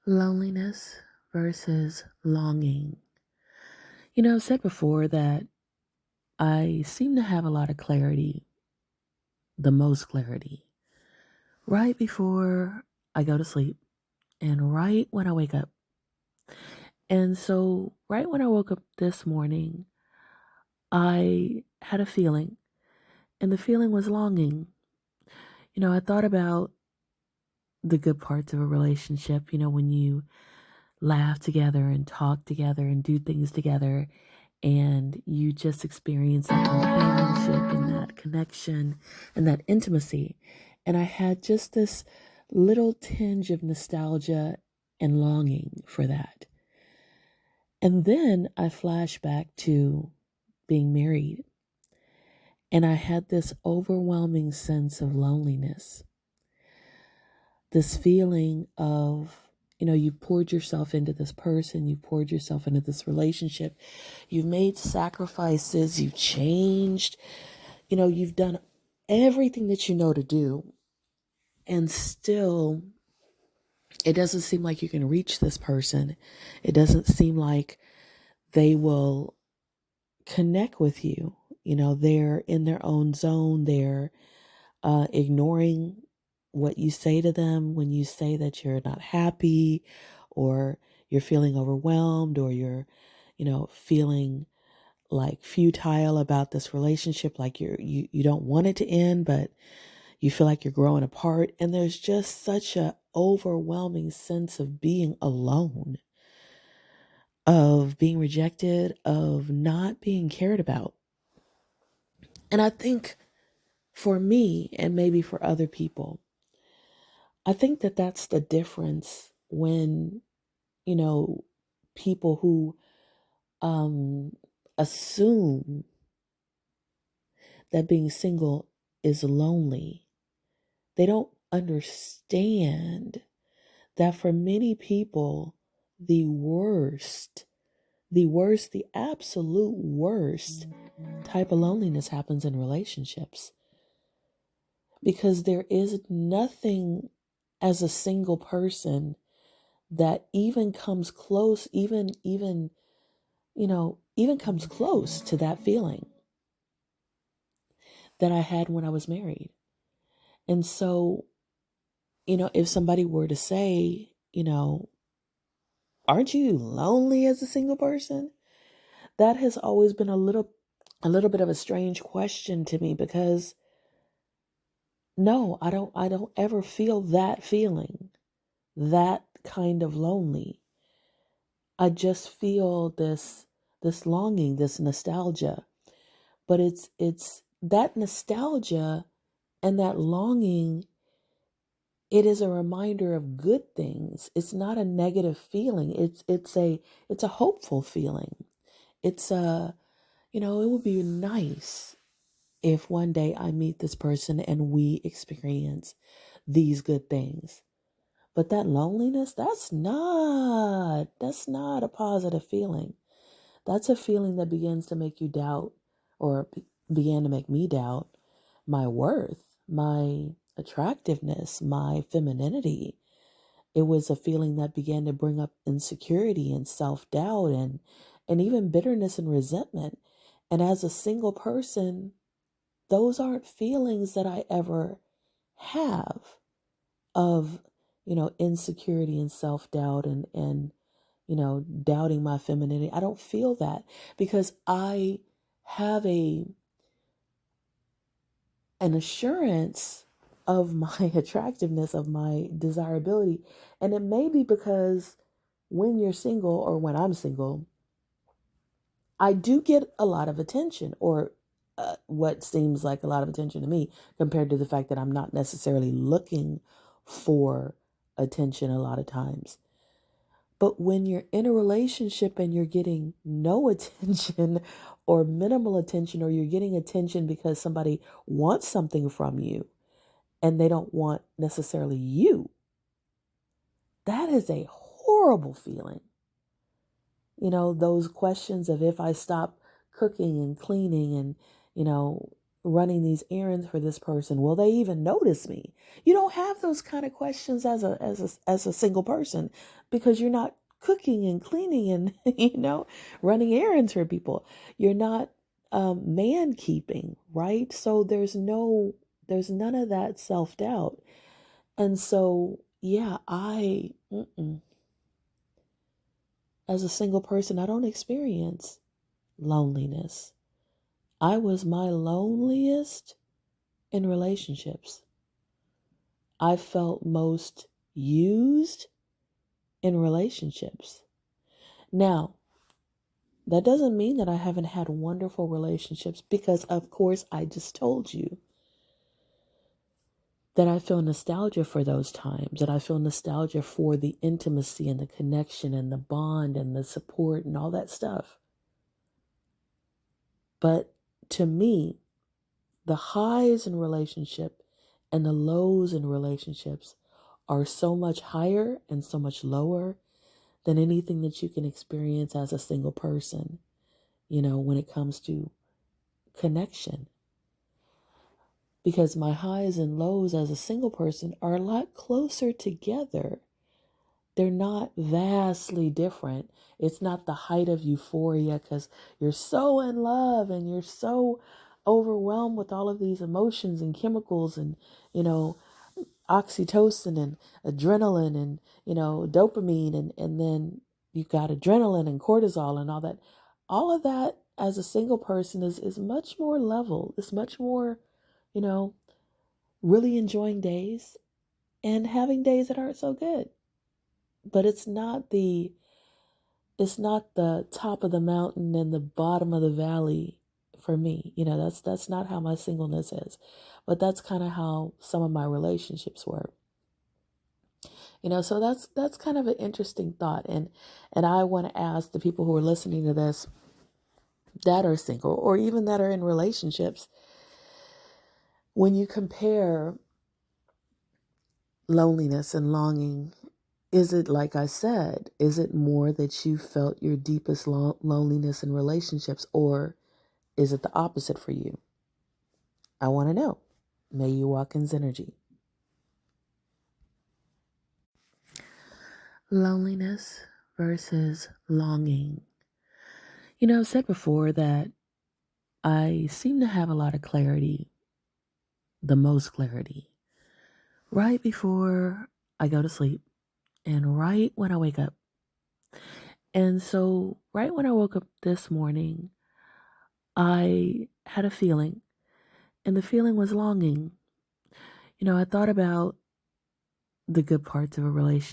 Loneliness versus longing. I've said before that I seem to have a lot of clarity, the most clarity, right before I go to sleep and right when I wake up. And so, right when I woke up this morning, I had a feeling, and the feeling was longing. I thought about the good parts of a relationship, when you laugh together and talk together and do things together and you just experience that companionship and that connection and that intimacy. And I had just this little tinge of nostalgia and longing for that. And then I flashed back to being married, and I had this overwhelming sense of loneliness, this feeling of, you poured yourself into this person, you poured yourself into this relationship, you've made sacrifices, you've changed, you've done everything that you know to do, and still it doesn't seem like you can reach this person. It doesn't seem like they will connect with you. They're in their own zone. They're ignoring what you say to them when you say that you're not happy or you're feeling overwhelmed or you're, feeling like futile about this relationship, like you don't want it to end, but you feel like you're growing apart. And there's just such a overwhelming sense of being alone, of being rejected, of not being cared about. And I think for me, and maybe for other people, I think that that's the difference when, you know, people who um, assume that being single is lonely, they don't understand that for many people, the absolute worst type of loneliness happens in relationships, because there is nothing as a single person that even comes close, even comes close to that feeling that I had when I was married. And so, if somebody were to say, aren't you lonely as a single person? That has always been a little bit of a strange question to me, because no, I don't ever feel that feeling, that kind of lonely. I just feel this longing, this nostalgia. But it's that nostalgia and that longing, it is a reminder of good things. It's not a negative feeling. It's a hopeful feeling. It's it would be nice if one day I meet this person and we experience these good things. But that loneliness, that's not a positive feeling. That's a feeling that begins to make you doubt, or began to make me doubt my worth, my attractiveness, my femininity. It was a feeling that began to bring up insecurity and self-doubt and even bitterness and resentment. And as a single person, those aren't feelings that I ever have of, insecurity and self-doubt and doubting my femininity. I don't feel that, because I have an assurance of my attractiveness, of my desirability. And it may be because when you're single, or when I'm single, I do get a lot of attention, or what seems like a lot of attention to me, compared to the fact that I'm not necessarily looking for attention a lot of times. But when you're in a relationship and you're getting no attention or minimal attention, or you're getting attention because somebody wants something from you and they don't want necessarily you, that is a horrible feeling. Those questions of, if I stop cooking and cleaning and, you know, running these errands for this person? Will they even notice me? You don't have those kind of questions as a single person, because you're not cooking and cleaning and running errands for people. You're not man keeping, right? So there's none of that self-doubt. And so yeah, as a single person, I don't experience loneliness. I was my loneliest in relationships. I felt most used in relationships. Now, that doesn't mean that I haven't had wonderful relationships, because, of course, I just told you that I feel nostalgia for those times, that I feel nostalgia for the intimacy and the connection and the bond and the support and all that stuff. But to me, the highs in relationship and the lows in relationships are so much higher and so much lower than anything that you can experience as a single person, when it comes to connection. Because my highs and lows as a single person are a lot closer together. They're not vastly different. It's not the height of euphoria because you're so in love and you're so overwhelmed with all of these emotions and chemicals and, oxytocin and adrenaline and, dopamine. And then you've got adrenaline and cortisol and all that. All of that as a single person is much more level. It's much more, you know, really enjoying days and having days that aren't so good. But it's not the top of the mountain and the bottom of the valley for me. That's not how my singleness is. But that's kind of how some of my relationships were. So that's kind of an interesting thought. And I want to ask the people who are listening to this that are single or even that are in relationships, when you compare loneliness and longing, is it, like I said, is it more that you felt your deepest loneliness in relationships, or is it the opposite for you? I want to know. May you walk in Synergy. Loneliness versus longing. I've said before that I seem to have a lot of clarity, the most clarity, right before I go to sleep and right when I wake up. And so, right when I woke up this morning, I had a feeling, and the feeling was longing. I thought about the good parts of a relationship.